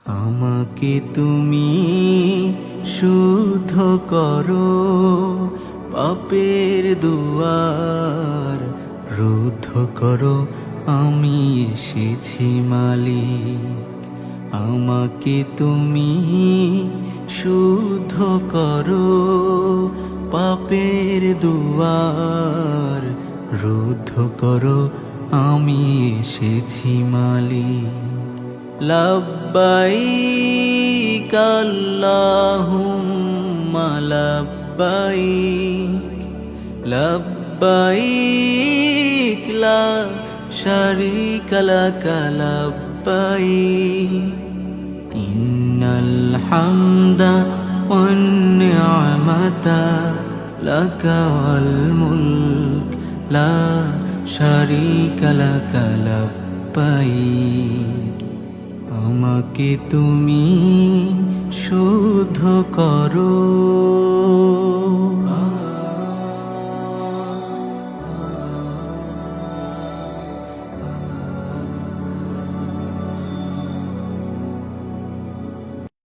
আমাকে তুমি শুদ্ধ করো, পাপের দুয়ার রুদ্ধ করো, আমি এসেছি মালিক। আমাকে তুমি শুদ্ধ করো, পাপের দুয়ার রুদ্ধ করো, আমি এসেছি মালিক। লব্বাইক আল্লাহুম্মা লব্বাইক, লব্বাইক লা শারীকা লাকা লব্বাইক, ইন্নাল হামদা ওয়ান নি'মাতা লাকা ওয়াল মুলক লা শারীকা লাকা লব্বাইক। আমাকে তুমি শুদ্ধ করো।